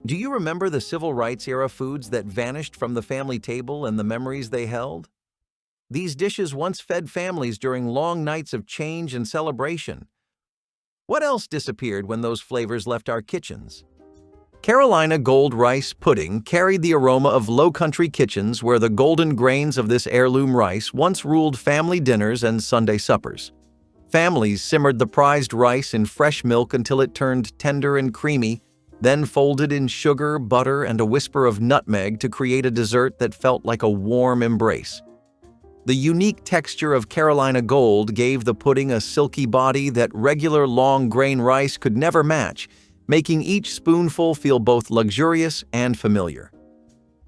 Do you remember the civil rights era foods that vanished from the family table and the memories they held? These dishes once fed families during long nights of change and celebration. What else disappeared when those flavors left our kitchens? Carolina gold rice pudding carried the aroma of low-country kitchens where the golden grains of this heirloom rice once ruled family dinners and Sunday suppers. Families simmered the prized rice in fresh milk until it turned tender and creamy, then folded in sugar, butter, and a whisper of nutmeg to create a dessert that felt like a warm embrace. The unique texture of Carolina Gold gave the pudding a silky body that regular long-grain rice could never match, making each spoonful feel both luxurious and familiar.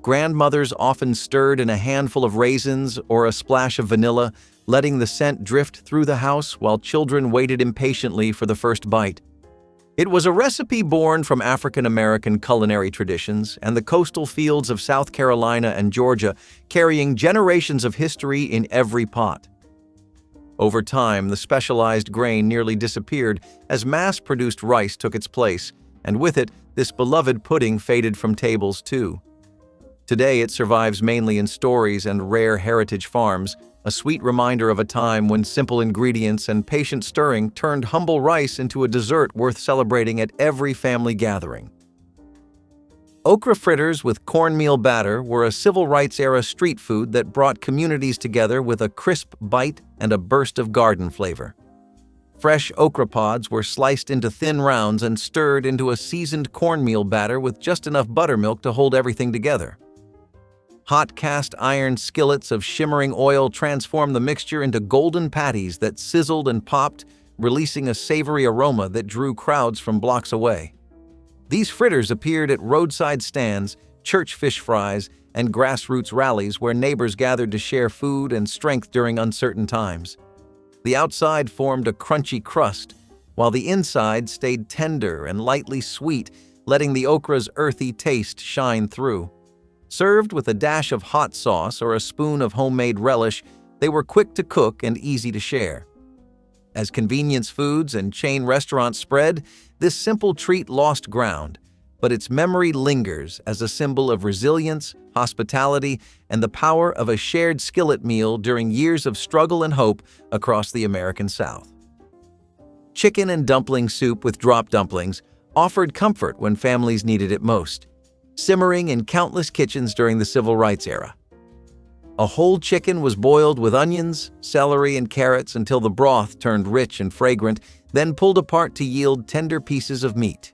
Grandmothers often stirred in a handful of raisins or a splash of vanilla, letting the scent drift through the house while children waited impatiently for the first bite. It was a recipe born from African-American culinary traditions and the coastal fields of South Carolina and Georgia, carrying generations of history in every pot. Over time, the specialized grain nearly disappeared as mass-produced rice took its place, and with it, this beloved pudding faded from tables too. Today, it survives mainly in stories and rare heritage farms, a sweet reminder of a time when simple ingredients and patient stirring turned humble rice into a dessert worth celebrating at every family gathering. Okra fritters with cornmeal batter were a civil rights-era street food that brought communities together with a crisp bite and a burst of garden flavor. Fresh okra pods were sliced into thin rounds and stirred into a seasoned cornmeal batter with just enough buttermilk to hold everything together. Hot cast iron skillets of shimmering oil transformed the mixture into golden patties that sizzled and popped, releasing a savory aroma that drew crowds from blocks away. These fritters appeared at roadside stands, church fish fries, and grassroots rallies where neighbors gathered to share food and strength during uncertain times. The outside formed a crunchy crust, while the inside stayed tender and lightly sweet, letting the okra's earthy taste shine through. Served with a dash of hot sauce or a spoon of homemade relish, they were quick to cook and easy to share. As convenience foods and chain restaurants spread, this simple treat lost ground, but its memory lingers as a symbol of resilience, hospitality, and the power of a shared skillet meal during years of struggle and hope across the American South. Chicken and dumpling soup with drop dumplings offered comfort when families needed it most, simmering in countless kitchens during the civil rights era. A whole chicken was boiled with onions, celery, and carrots until the broth turned rich and fragrant, then pulled apart to yield tender pieces of meat.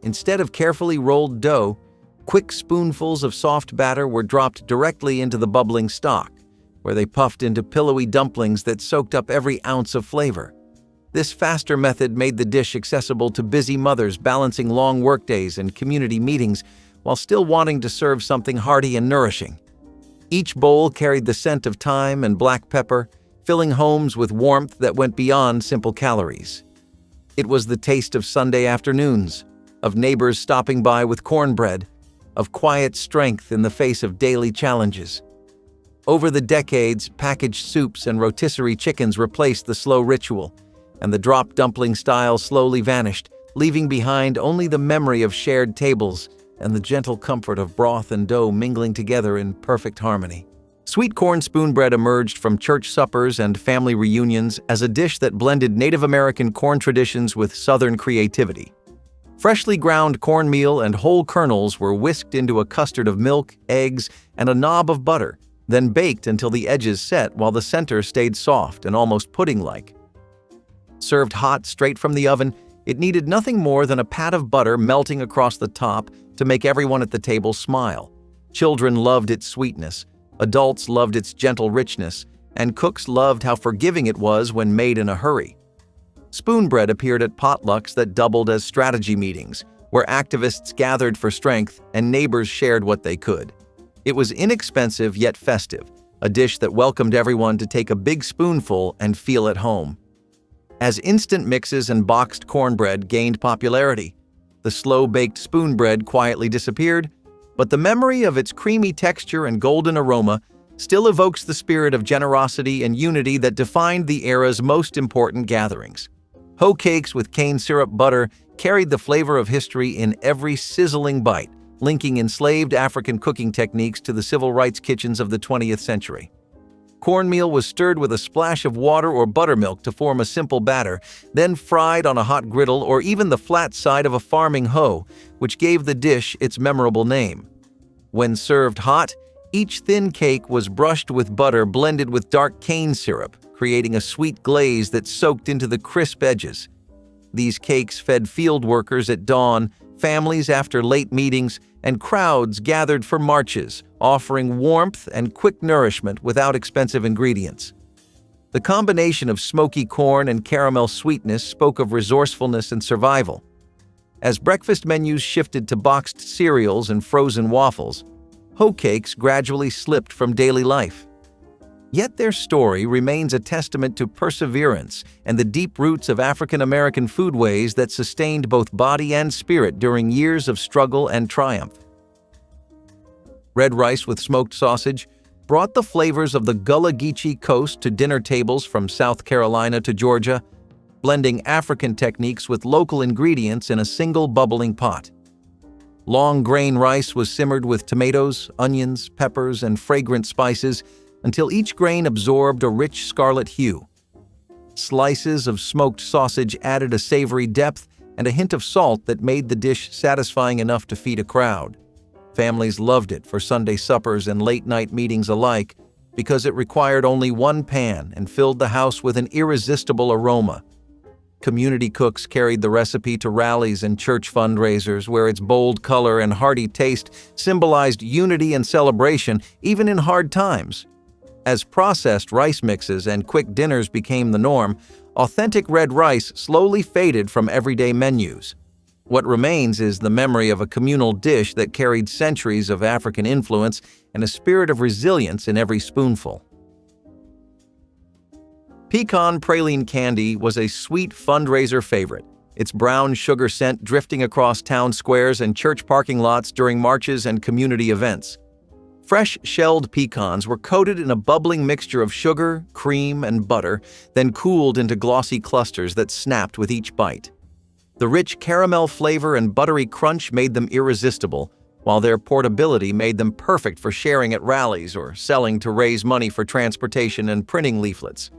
Instead of carefully rolled dough, quick spoonfuls of soft batter were dropped directly into the bubbling stock, where they puffed into pillowy dumplings that soaked up every ounce of flavor. This faster method made the dish accessible to busy mothers balancing long workdays and community meetings while still wanting to serve something hearty and nourishing. Each bowl carried the scent of thyme and black pepper, filling homes with warmth that went beyond simple calories. It was the taste of Sunday afternoons, of neighbors stopping by with cornbread, of quiet strength in the face of daily challenges. Over the decades, packaged soups and rotisserie chickens replaced the slow ritual, and the drop dumpling style slowly vanished, leaving behind only the memory of shared tables and the gentle comfort of broth and dough mingling together in perfect harmony. Sweet corn spoonbread emerged from church suppers and family reunions as a dish that blended Native American corn traditions with Southern creativity. Freshly ground cornmeal and whole kernels were whisked into a custard of milk, eggs, and a knob of butter, then baked until the edges set while the center stayed soft and almost pudding-like. Served hot straight from the oven, it needed nothing more than a pat of butter melting across the top to make everyone at the table smile. Children loved its sweetness, adults loved its gentle richness, and cooks loved how forgiving it was when made in a hurry. Spoonbread appeared at potlucks that doubled as strategy meetings, where activists gathered for strength and neighbors shared what they could. It was inexpensive yet festive, a dish that welcomed everyone to take a big spoonful and feel at home. As instant mixes and boxed cornbread gained popularity, the slow-baked spoonbread quietly disappeared, but the memory of its creamy texture and golden aroma still evokes the spirit of generosity and unity that defined the era's most important gatherings. Hoe cakes with cane syrup butter carried the flavor of history in every sizzling bite, linking enslaved African cooking techniques to the civil rights kitchens of the 20th century. Cornmeal was stirred with a splash of water or buttermilk to form a simple batter, then fried on a hot griddle or even the flat side of a farming hoe, which gave the dish its memorable name. When served hot, each thin cake was brushed with butter blended with dark cane syrup, creating a sweet glaze that soaked into the crisp edges. These cakes fed field workers at dawn, families after late meetings, and crowds gathered for marches, offering warmth and quick nourishment without expensive ingredients. The combination of smoky corn and caramel sweetness spoke of resourcefulness and survival. As breakfast menus shifted to boxed cereals and frozen waffles, hoe cakes gradually slipped from daily life. Yet their story remains a testament to perseverance and the deep roots of African American foodways that sustained both body and spirit during years of struggle and triumph. Red rice with smoked sausage brought the flavors of the Gullah Geechee coast to dinner tables from South Carolina to Georgia, blending African techniques with local ingredients in a single bubbling pot. Long grain rice was simmered with tomatoes, onions, peppers, and fragrant spices until each grain absorbed a rich scarlet hue. Slices of smoked sausage added a savory depth and a hint of salt that made the dish satisfying enough to feed a crowd. Families loved it for Sunday suppers and late-night meetings alike because it required only one pan and filled the house with an irresistible aroma. Community cooks carried the recipe to rallies and church fundraisers where its bold color and hearty taste symbolized unity and celebration even in hard times. As processed rice mixes and quick dinners became the norm, authentic red rice slowly faded from everyday menus. What remains is the memory of a communal dish that carried centuries of African influence and a spirit of resilience in every spoonful. Pecan praline candy was a sweet fundraiser favorite, its brown sugar scent drifting across town squares and church parking lots during marches and community events. Fresh shelled pecans were coated in a bubbling mixture of sugar, cream, and butter, then cooled into glossy clusters that snapped with each bite. The rich caramel flavor and buttery crunch made them irresistible, while their portability made them perfect for sharing at rallies or selling to raise money for transportation and printing leaflets.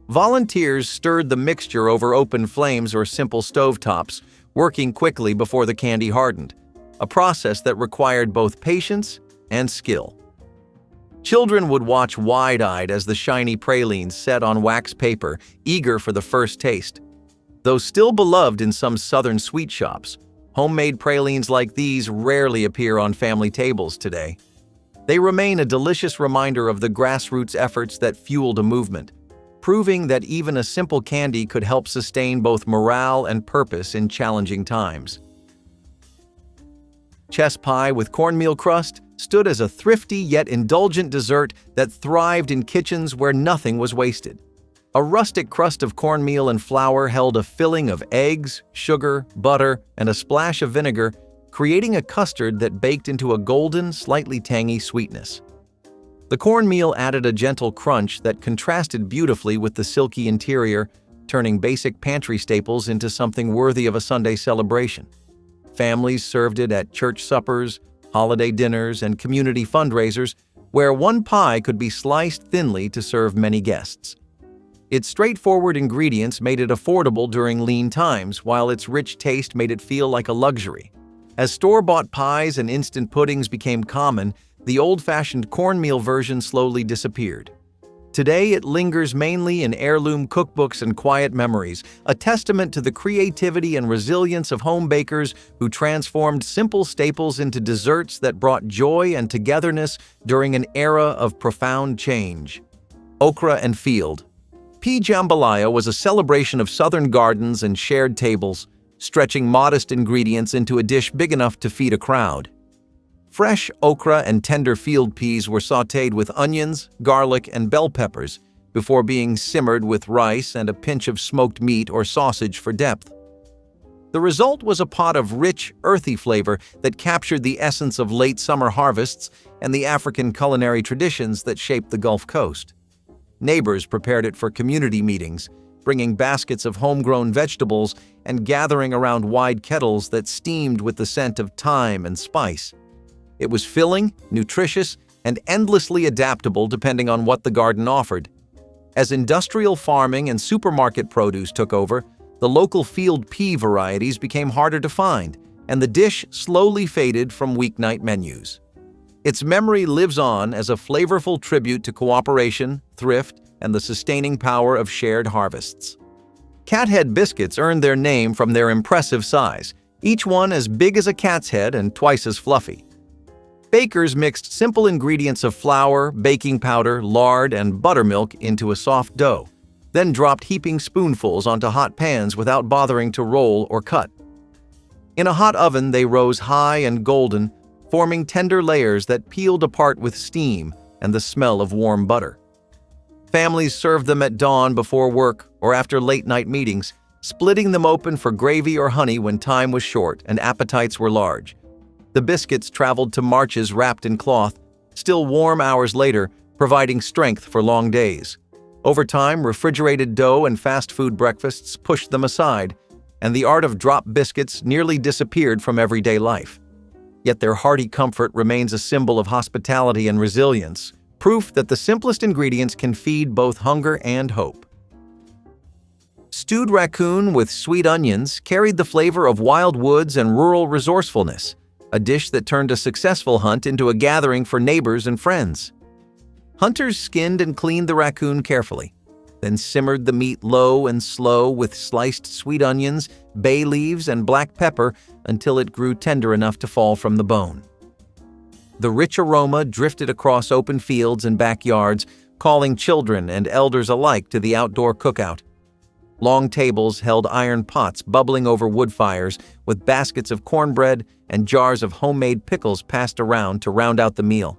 Volunteers stirred the mixture over open flames or simple stovetops, working quickly before the candy hardened, a process that required both patience and skill. Children would watch wide-eyed as the shiny pralines set on wax paper, eager for the first taste. Though still beloved in some southern sweet shops, homemade pralines like these rarely appear on family tables today. They remain a delicious reminder of the grassroots efforts that fueled a movement, proving that even a simple candy could help sustain both morale and purpose in challenging times. Chess pie with cornmeal crust stood as a thrifty yet indulgent dessert that thrived in kitchens where nothing was wasted. A rustic crust of cornmeal and flour held a filling of eggs, sugar, butter, and a splash of vinegar, creating a custard that baked into a golden, slightly tangy sweetness. The cornmeal added a gentle crunch that contrasted beautifully with the silky interior, turning basic pantry staples into something worthy of a Sunday celebration. Families served it at church suppers, holiday dinners, and community fundraisers, where one pie could be sliced thinly to serve many guests. Its straightforward ingredients made it affordable during lean times, while its rich taste made it feel like a luxury. As store-bought pies and instant puddings became common, the old-fashioned cornmeal version slowly disappeared. Today, it lingers mainly in heirloom cookbooks and quiet memories, a testament to the creativity and resilience of home bakers who transformed simple staples into desserts that brought joy and togetherness during an era of profound change. Okra and field. Pea jambalaya was a celebration of southern gardens and shared tables, stretching modest ingredients into a dish big enough to feed a crowd. Fresh okra and tender field peas were sautéed with onions, garlic, and bell peppers before being simmered with rice and a pinch of smoked meat or sausage for depth. The result was a pot of rich, earthy flavor that captured the essence of late summer harvests and the African culinary traditions that shaped the Gulf Coast. Neighbors prepared it for community meetings, bringing baskets of homegrown vegetables and gathering around wide kettles that steamed with the scent of thyme and spice. It was filling, nutritious, and endlessly adaptable depending on what the garden offered. As industrial farming and supermarket produce took over, the local field pea varieties became harder to find, and the dish slowly faded from weeknight menus. Its memory lives on as a flavorful tribute to cooperation, thrift, and the sustaining power of shared harvests. Cathead biscuits earned their name from their impressive size, each one as big as a cat's head and twice as fluffy. Bakers mixed simple ingredients of flour, baking powder, lard, and buttermilk into a soft dough, then dropped heaping spoonfuls onto hot pans without bothering to roll or cut. In a hot oven, they rose high and golden, forming tender layers that peeled apart with steam and the smell of warm butter. Families served them at dawn before work or after late-night meetings, splitting them open for gravy or honey when time was short and appetites were large. The biscuits traveled to marches wrapped in cloth, still warm hours later, providing strength for long days. Over time, refrigerated dough and fast food breakfasts pushed them aside, and the art of drop biscuits nearly disappeared from everyday life. Yet their hearty comfort remains a symbol of hospitality and resilience, proof that the simplest ingredients can feed both hunger and hope. Stewed raccoon with sweet onions carried the flavor of wild woods and rural resourcefulness, a dish that turned a successful hunt into a gathering for neighbors and friends. Hunters skinned and cleaned the raccoon carefully, then simmered the meat low and slow with sliced sweet onions, bay leaves, and black pepper until it grew tender enough to fall from the bone. The rich aroma drifted across open fields and backyards, calling children and elders alike to the outdoor cookout. Long tables held iron pots bubbling over wood fires, with baskets of cornbread and jars of homemade pickles passed around to round out the meal.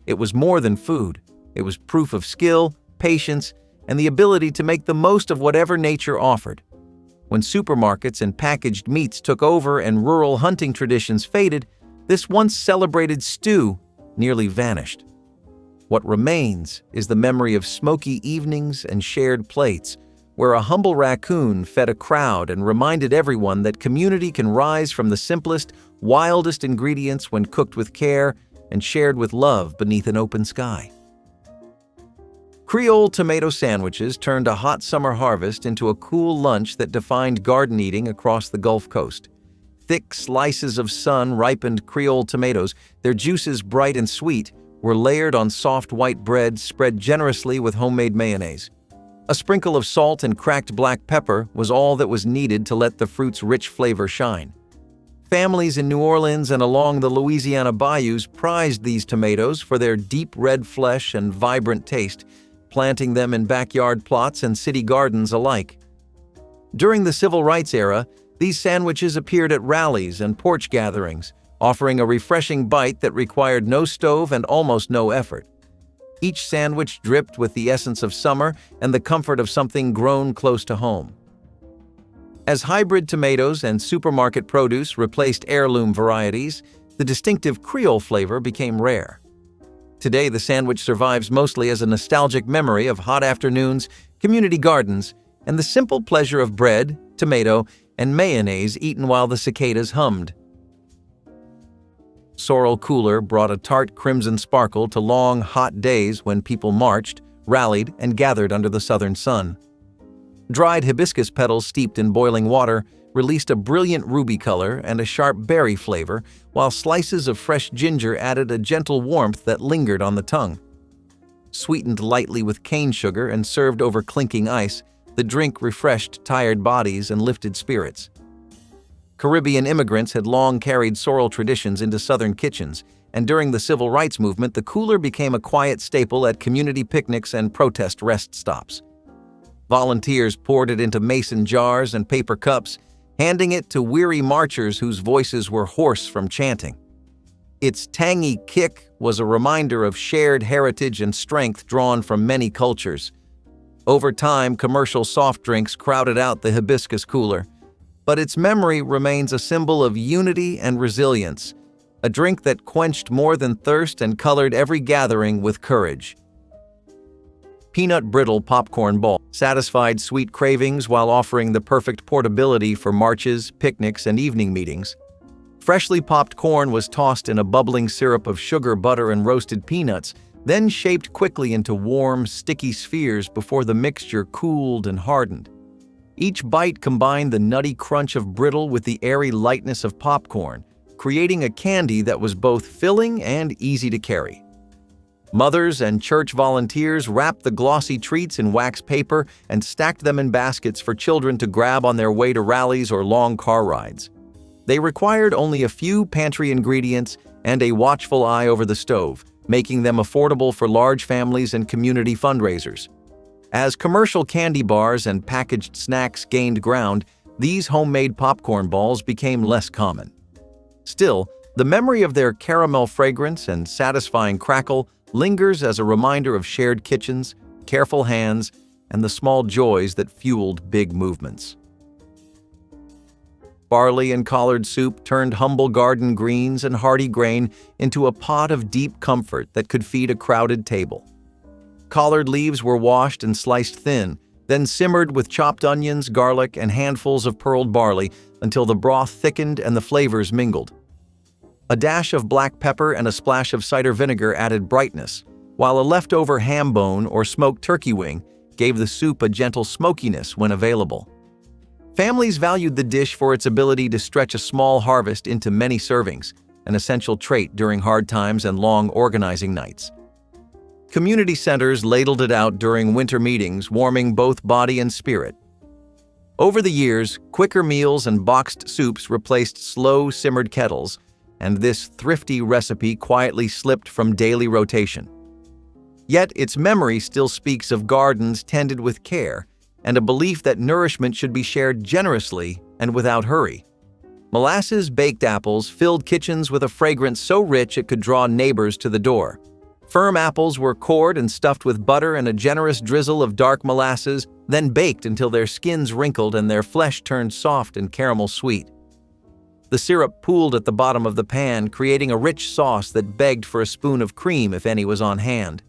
It was more than food. It was proof of skill, patience, and the ability to make the most of whatever nature offered. When supermarkets and packaged meats took over and rural hunting traditions faded, this once celebrated stew nearly vanished. What remains is the memory of smoky evenings and shared plates, where a humble raccoon fed a crowd and reminded everyone that community can rise from the simplest, wildest ingredients when cooked with care and shared with love beneath an open sky. Creole tomato sandwiches turned a hot summer harvest into a cool lunch that defined garden eating across the Gulf Coast. Thick slices of sun-ripened Creole tomatoes, their juices bright and sweet, were layered on soft white bread spread generously with homemade mayonnaise. A sprinkle of salt and cracked black pepper was all that was needed to let the fruit's rich flavor shine. Families in New Orleans and along the Louisiana bayous prized these tomatoes for their deep red flesh and vibrant taste, planting them in backyard plots and city gardens alike. During the Civil Rights era, these sandwiches appeared at rallies and porch gatherings, offering a refreshing bite that required no stove and almost no effort. Each sandwich dripped with the essence of summer and the comfort of something grown close to home. As hybrid tomatoes and supermarket produce replaced heirloom varieties, the distinctive Creole flavor became rare. Today, the sandwich survives mostly as a nostalgic memory of hot afternoons, community gardens, and the simple pleasure of bread, tomato, and mayonnaise eaten while the cicadas hummed. Sorrel cooler brought a tart crimson sparkle to long, hot days when people marched, rallied, and gathered under the southern sun. Dried hibiscus petals steeped in boiling water released a brilliant ruby color and a sharp berry flavor, while slices of fresh ginger added a gentle warmth that lingered on the tongue. Sweetened lightly with cane sugar and served over clinking ice, the drink refreshed tired bodies and lifted spirits. Caribbean immigrants had long carried sorrel traditions into Southern kitchens, and during the Civil Rights Movement, the cooler became a quiet staple at community picnics and protest rest stops. Volunteers poured it into mason jars and paper cups, handing it to weary marchers whose voices were hoarse from chanting. Its tangy kick was a reminder of shared heritage and strength drawn from many cultures. Over time, commercial soft drinks crowded out the hibiscus cooler, but its memory remains a symbol of unity and resilience, a drink that quenched more than thirst and colored every gathering with courage. peanut brittle popcorn ball satisfied sweet cravings while offering the perfect portability for marches, picnics, and evening meetings. Freshly popped corn was tossed in a bubbling syrup of sugar, butter, and roasted peanuts, then shaped quickly into warm, sticky spheres before the mixture cooled and hardened. Each bite combined the nutty crunch of brittle with the airy lightness of popcorn, creating a candy that was both filling and easy to carry. Mothers and church volunteers wrapped the glossy treats in wax paper and stacked them in baskets for children to grab on their way to rallies or long car rides. They required only a few pantry ingredients and a watchful eye over the stove, making them affordable for large families and community fundraisers. As commercial candy bars and packaged snacks gained ground, these homemade popcorn balls became less common. Still, the memory of their caramel fragrance and satisfying crackle lingers as a reminder of shared kitchens, careful hands, and the small joys that fueled big movements. Barley and collard soup turned humble garden greens and hearty grain into a pot of deep comfort that could feed a crowded table. Collard leaves were washed and sliced thin, then simmered with chopped onions, garlic, and handfuls of pearled barley until the broth thickened and the flavors mingled. A dash of black pepper and a splash of cider vinegar added brightness, while a leftover ham bone or smoked turkey wing gave the soup a gentle smokiness when available. Families valued the dish for its ability to stretch a small harvest into many servings, an essential trait during hard times and long organizing nights. Community centers ladled it out during winter meetings, warming both body and spirit. Over the years, quicker meals and boxed soups replaced slow, simmered kettles, and this thrifty recipe quietly slipped from daily rotation. Yet its memory still speaks of gardens tended with care, and a belief that nourishment should be shared generously and without hurry. Molasses baked apples filled kitchens with a fragrance so rich it could draw neighbors to the door. Firm apples were cored and stuffed with butter and a generous drizzle of dark molasses, then baked until their skins wrinkled and their flesh turned soft and caramel sweet. The syrup pooled at the bottom of the pan, creating a rich sauce that begged for a spoon of cream if any was on hand.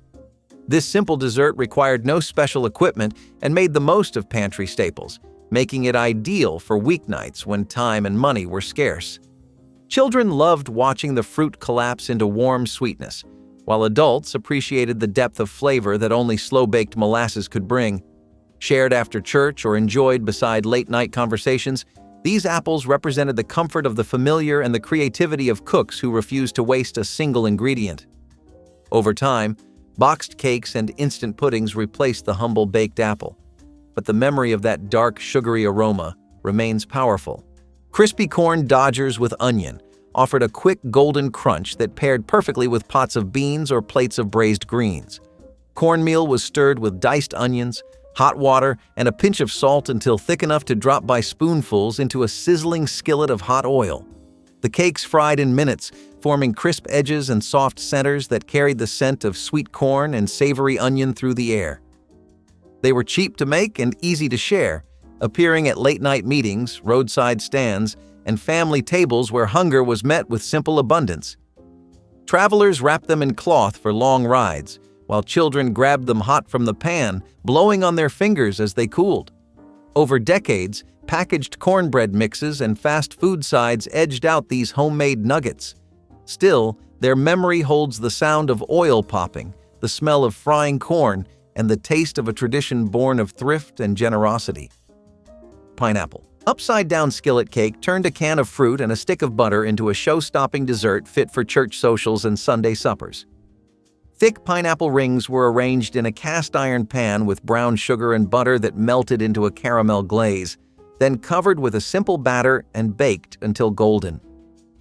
This simple dessert required no special equipment and made the most of pantry staples, making it ideal for weeknights when time and money were scarce. Children loved watching the fruit collapse into warm sweetness, while adults appreciated the depth of flavor that only slow-baked molasses could bring. Shared after church or enjoyed beside late-night conversations, these apples represented the comfort of the familiar and the creativity of cooks who refused to waste a single ingredient. Over time, boxed cakes and instant puddings replaced the humble baked apple, but the memory of that dark, sugary aroma remains powerful. Crispy corn dodgers with onion offered a quick golden crunch that paired perfectly with pots of beans or plates of braised greens. Cornmeal was stirred with diced onions, hot water, and a pinch of salt until thick enough to drop by spoonfuls into a sizzling skillet of hot oil. The cakes fried in minutes, forming crisp edges and soft centers that carried the scent of sweet corn and savory onion through the air. They were cheap to make and easy to share, appearing at late-night meetings, roadside stands, and family tables where hunger was met with simple abundance. Travelers wrapped them in cloth for long rides, while children grabbed them hot from the pan, blowing on their fingers as they cooled. Over decades, packaged cornbread mixes and fast food sides edged out these homemade nuggets. Still, their memory holds the sound of oil popping, the smell of frying corn, and the taste of a tradition born of thrift and generosity. Pineapple. Upside-down skillet cake turned a can of fruit and a stick of butter into a show-stopping dessert fit for church socials and Sunday suppers. Thick pineapple rings were arranged in a cast-iron pan with brown sugar and butter that melted into a caramel glaze, then covered with a simple batter and baked until golden.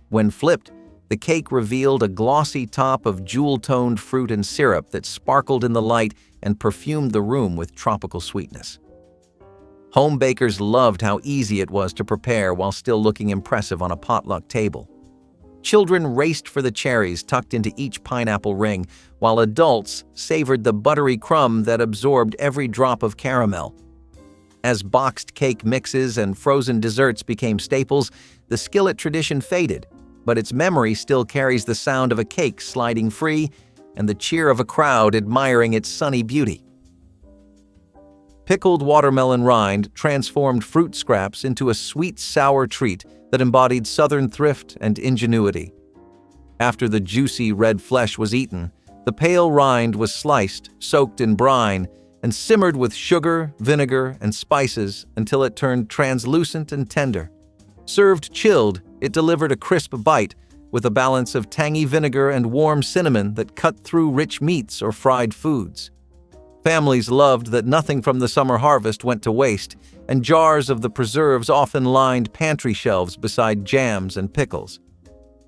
When flipped, the cake revealed a glossy top of jewel-toned fruit and syrup that sparkled in the light and perfumed the room with tropical sweetness. Home bakers loved how easy it was to prepare while still looking impressive on a potluck table. Children raced for the cherries tucked into each pineapple ring, while adults savored the buttery crumb that absorbed every drop of caramel. As boxed cake mixes and frozen desserts became staples, the skillet tradition faded, but its memory still carries the sound of a cake sliding free and the cheer of a crowd admiring its sunny beauty. Pickled watermelon rind transformed fruit scraps into a sweet, sour treat that embodied Southern thrift and ingenuity. After the juicy red flesh was eaten, the pale rind was sliced, soaked in brine, and simmered with sugar, vinegar, and spices until it turned translucent and tender. Served chilled, it delivered a crisp bite with a balance of tangy vinegar and warm cinnamon that cut through rich meats or fried foods. Families loved that nothing from the summer harvest went to waste, and jars of the preserves often lined pantry shelves beside jams and pickles.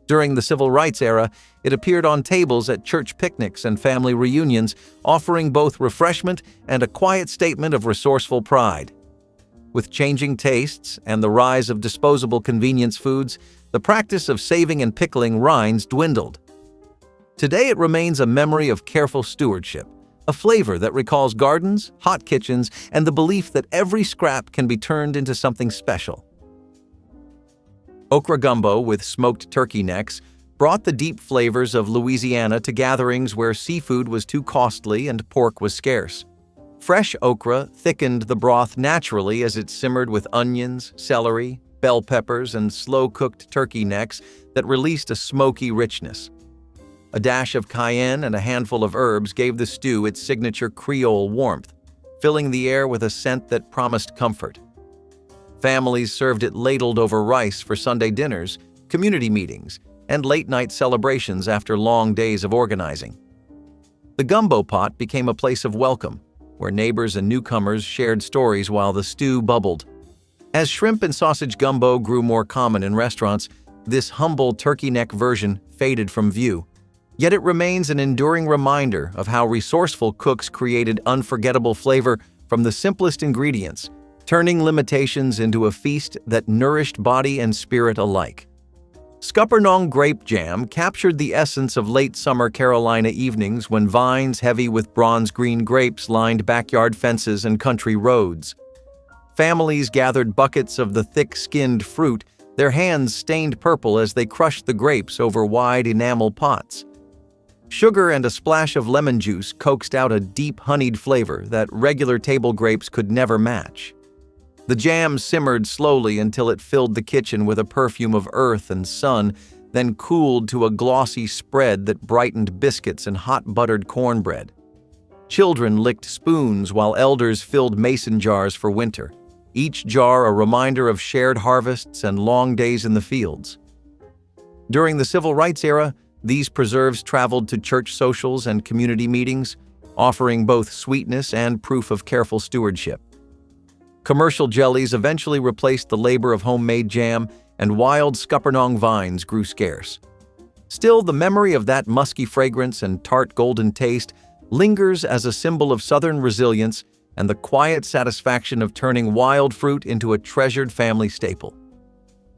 During the Civil Rights era, it appeared on tables at church picnics and family reunions, offering both refreshment and a quiet statement of resourceful pride. With changing tastes and the rise of disposable convenience foods, the practice of saving and pickling rinds dwindled. Today it remains a memory of careful stewardship, a flavor that recalls gardens, hot kitchens, and the belief that every scrap can be turned into something special. Okra gumbo with smoked turkey necks brought the deep flavors of Louisiana to gatherings where seafood was too costly and pork was scarce. Fresh okra thickened the broth naturally as it simmered with onions, celery, bell peppers, and slow-cooked turkey necks that released a smoky richness. A dash of cayenne and a handful of herbs gave the stew its signature Creole warmth, filling the air with a scent that promised comfort. Families served it ladled over rice for Sunday dinners, community meetings, and late-night celebrations after long days of organizing. The gumbo pot became a place of welcome, where neighbors and newcomers shared stories while the stew bubbled. As shrimp and sausage gumbo grew more common in restaurants, this humble turkey neck version faded from view. Yet it remains an enduring reminder of how resourceful cooks created unforgettable flavor from the simplest ingredients, turning limitations into a feast that nourished body and spirit alike. Scuppernong grape jam captured the essence of late summer Carolina evenings when vines heavy with bronze-green grapes lined backyard fences and country roads. Families gathered buckets of the thick-skinned fruit, their hands stained purple as they crushed the grapes over wide enamel pots. Sugar and a splash of lemon juice coaxed out a deep honeyed flavor that regular table grapes could never match. The jam simmered slowly until it filled the kitchen with a perfume of earth and sun, then cooled to a glossy spread that brightened biscuits and hot buttered cornbread. Children licked spoons while elders filled mason jars for winter, each jar a reminder of shared harvests and long days in the fields. During the Civil Rights era, these preserves traveled to church socials and community meetings, offering both sweetness and proof of careful stewardship. Commercial jellies eventually replaced the labor of homemade jam, and wild Scuppernong vines grew scarce. Still, the memory of that musky fragrance and tart golden taste lingers as a symbol of Southern resilience and the quiet satisfaction of turning wild fruit into a treasured family staple.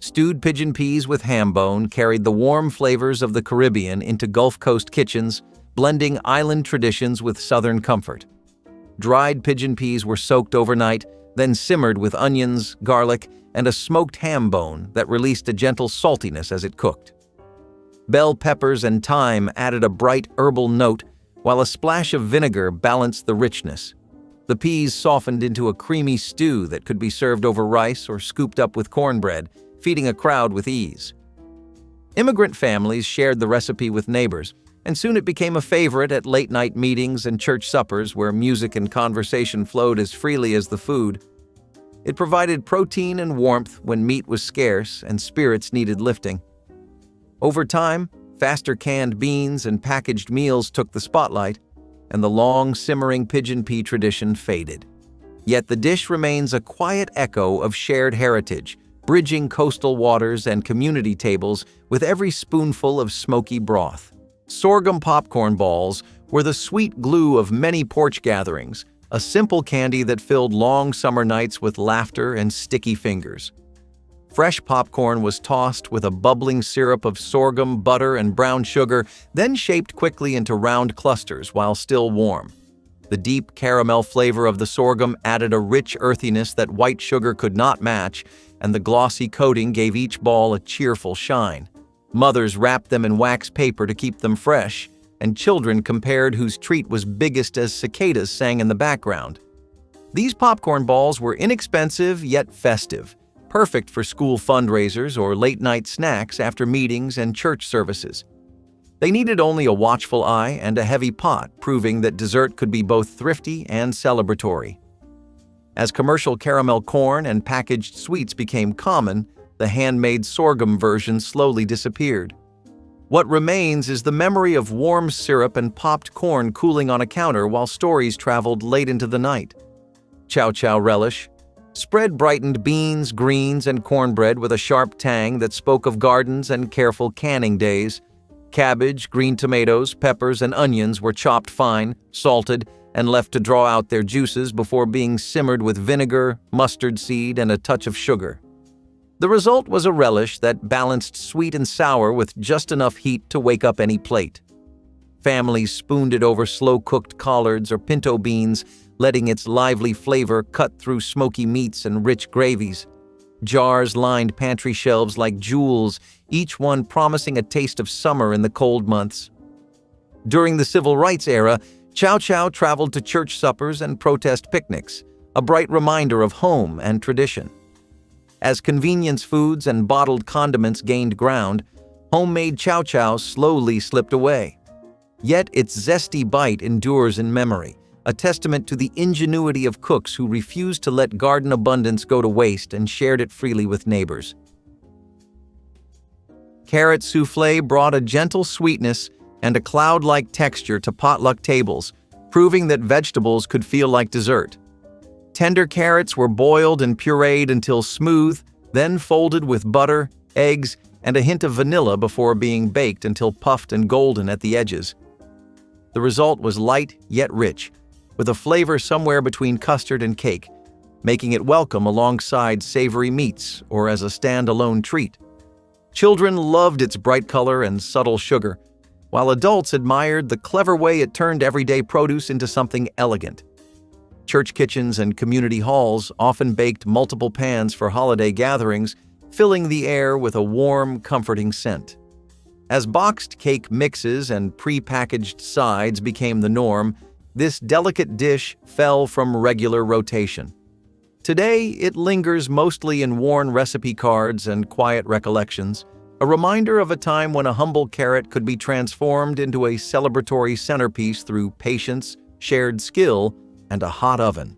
Stewed pigeon peas with ham bone carried the warm flavors of the Caribbean into Gulf Coast kitchens, blending island traditions with Southern comfort. Dried pigeon peas were soaked overnight, then simmered with onions, garlic, and a smoked ham bone that released a gentle saltiness as it cooked. Bell peppers and thyme added a bright herbal note, while a splash of vinegar balanced the richness. The peas softened into a creamy stew that could be served over rice or scooped up with cornbread, feeding a crowd with ease. Immigrant families shared the recipe with neighbors, and soon it became a favorite at late-night meetings and church suppers where music and conversation flowed as freely as the food. It provided protein and warmth when meat was scarce and spirits needed lifting. Over time, faster canned beans and packaged meals took the spotlight, and the long, simmering pigeon pea tradition faded. Yet the dish remains a quiet echo of shared heritage, bridging coastal waters and community tables with every spoonful of smoky broth. Sorghum popcorn balls were the sweet glue of many porch gatherings, a simple candy that filled long summer nights with laughter and sticky fingers. Fresh popcorn was tossed with a bubbling syrup of sorghum, butter, and brown sugar, then shaped quickly into round clusters while still warm. The deep caramel flavor of the sorghum added a rich earthiness that white sugar could not match, and the glossy coating gave each ball a cheerful shine. Mothers wrapped them in wax paper to keep them fresh, and children compared whose treat was biggest as cicadas sang in the background. These popcorn balls were inexpensive yet festive, perfect for school fundraisers or late-night snacks after meetings and church services. They needed only a watchful eye and a heavy pot, proving that dessert could be both thrifty and celebratory. As commercial caramel corn and packaged sweets became common, the handmade sorghum version slowly disappeared. What remains is the memory of warm syrup and popped corn cooling on a counter while stories traveled late into the night. Chow relish. Spread brightened beans, greens, and cornbread with a sharp tang that spoke of gardens and careful canning days. Cabbage, green tomatoes, peppers, and onions were chopped fine, salted, and left to draw out their juices before being simmered with vinegar, mustard seed, and a touch of sugar. The result was a relish that balanced sweet and sour with just enough heat to wake up any plate. Families spooned it over slow-cooked collards or pinto beans, letting its lively flavor cut through smoky meats and rich gravies. Jars lined pantry shelves like jewels, each one promising a taste of summer in the cold months. During the Civil Rights era, Chow traveled to church suppers and protest picnics, a bright reminder of home and tradition. As convenience foods and bottled condiments gained ground, homemade Chow slowly slipped away. Yet its zesty bite endures in memory, a testament to the ingenuity of cooks who refused to let garden abundance go to waste and shared it freely with neighbors. Carrot soufflé brought a gentle sweetness and a cloud-like texture to potluck tables, proving that vegetables could feel like dessert. Tender carrots were boiled and pureed until smooth, then folded with butter, eggs, and a hint of vanilla before being baked until puffed and golden at the edges. The result was light yet rich, with a flavor somewhere between custard and cake, making it welcome alongside savory meats or as a standalone treat. Children loved its bright color and subtle sugar, while adults admired the clever way it turned everyday produce into something elegant. Church kitchens and community halls often baked multiple pans for holiday gatherings, filling the air with a warm, comforting scent. As boxed cake mixes and pre-packaged sides became the norm, this delicate dish fell from regular rotation. Today, it lingers mostly in worn recipe cards and quiet recollections, a reminder of a time when a humble carrot could be transformed into a celebratory centerpiece through patience, shared skill, and a hot oven.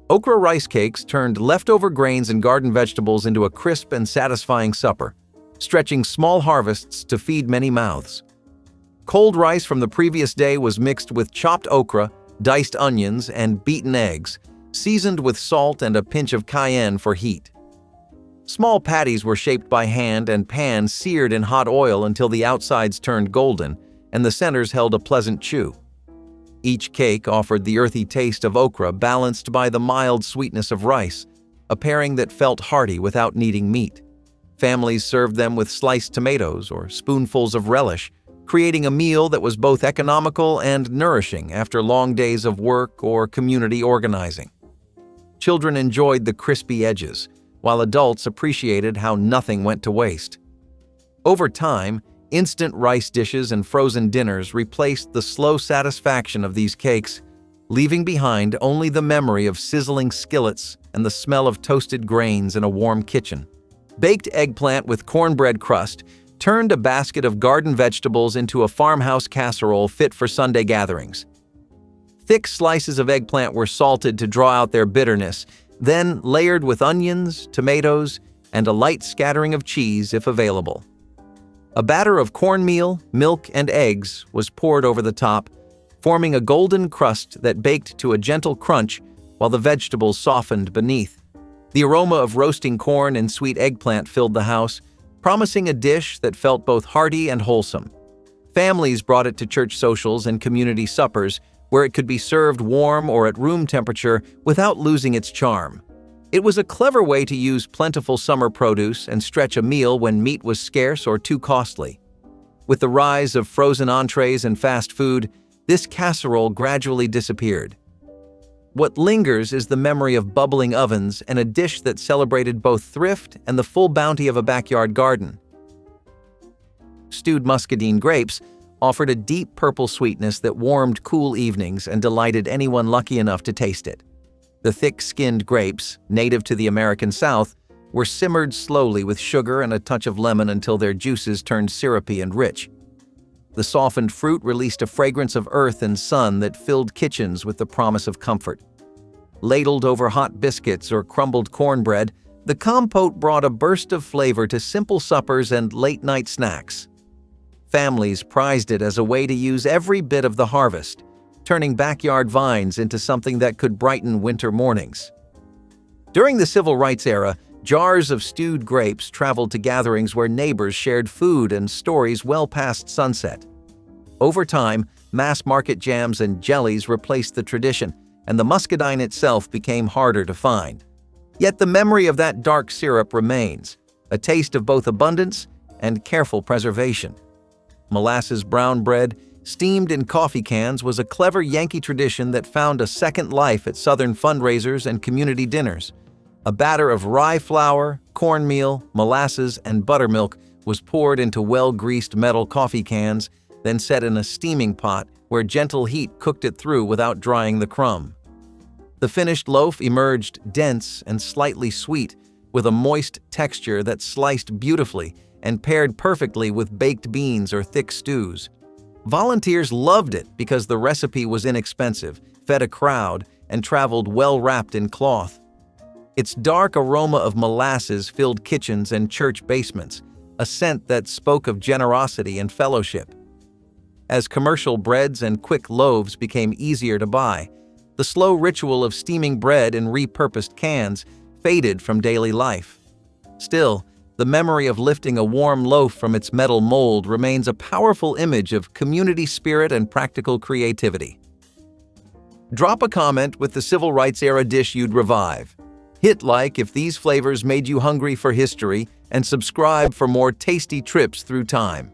Okra rice cakes turned leftover grains and garden vegetables into a crisp and satisfying supper, stretching small harvests to feed many mouths. Cold rice from the previous day was mixed with chopped okra, diced onions, and beaten eggs, seasoned with salt and a pinch of cayenne for heat. Small patties were shaped by hand and pan seared in hot oil until the outsides turned golden and the centers held a pleasant chew. Each cake offered the earthy taste of okra balanced by the mild sweetness of rice, a pairing that felt hearty without needing meat. Families served them with sliced tomatoes or spoonfuls of relish, creating a meal that was both economical and nourishing after long days of work or community organizing. Children enjoyed the crispy edges, while adults appreciated how nothing went to waste. Over time, instant rice dishes and frozen dinners replaced the slow satisfaction of these cakes, leaving behind only the memory of sizzling skillets and the smell of toasted grains in a warm kitchen. Baked eggplant with cornbread crust turned a basket of garden vegetables into a farmhouse casserole fit for Sunday gatherings. Thick slices of eggplant were salted to draw out their bitterness, then layered with onions, tomatoes, and a light scattering of cheese if available. A batter of cornmeal, milk, and eggs was poured over the top, forming a golden crust that baked to a gentle crunch while the vegetables softened beneath. The aroma of roasting corn and sweet eggplant filled the house, promising a dish that felt both hearty and wholesome. Families brought it to church socials and community suppers, where it could be served warm or at room temperature without losing its charm. It was a clever way to use plentiful summer produce and stretch a meal when meat was scarce or too costly. With the rise of frozen entrees and fast food, this casserole gradually disappeared. What lingers is the memory of bubbling ovens and a dish that celebrated both thrift and the full bounty of a backyard garden. Stewed muscadine grapes offered a deep purple sweetness that warmed cool evenings and delighted anyone lucky enough to taste it. The thick-skinned grapes, native to the American South, were simmered slowly with sugar and a touch of lemon until their juices turned syrupy and rich. The softened fruit released a fragrance of earth and sun that filled kitchens with the promise of comfort. Ladled over hot biscuits or crumbled cornbread, the compote brought a burst of flavor to simple suppers and late-night snacks. Families prized it as a way to use every bit of the harvest, turning backyard vines into something that could brighten winter mornings. During the Civil Rights era, jars of stewed grapes traveled to gatherings where neighbors shared food and stories well past sunset. Over time, mass-market jams and jellies replaced the tradition, and the muscadine itself became harder to find. Yet the memory of that dark syrup remains, a taste of both abundance and careful preservation. Molasses brown bread, steamed in coffee cans, was a clever Yankee tradition that found a second life at Southern fundraisers and community dinners. A batter of rye flour, cornmeal, molasses, and buttermilk was poured into well-greased metal coffee cans, then set in a steaming pot where gentle heat cooked it through without drying the crumb. The finished loaf emerged dense and slightly sweet, with a moist texture that sliced beautifully and paired perfectly with baked beans or thick stews. Volunteers loved it because the recipe was inexpensive, fed a crowd, and traveled well-wrapped in cloth. Its dark aroma of molasses filled kitchens and church basements, a scent that spoke of generosity and fellowship. As commercial breads and quick loaves became easier to buy, the slow ritual of steaming bread in repurposed cans faded from daily life. Still, the memory of lifting a warm loaf from its metal mold remains a powerful image of community spirit and practical creativity. Drop a comment with the Civil Rights era dish you'd revive. Hit like if these flavors made you hungry for history, and subscribe for more tasty trips through time.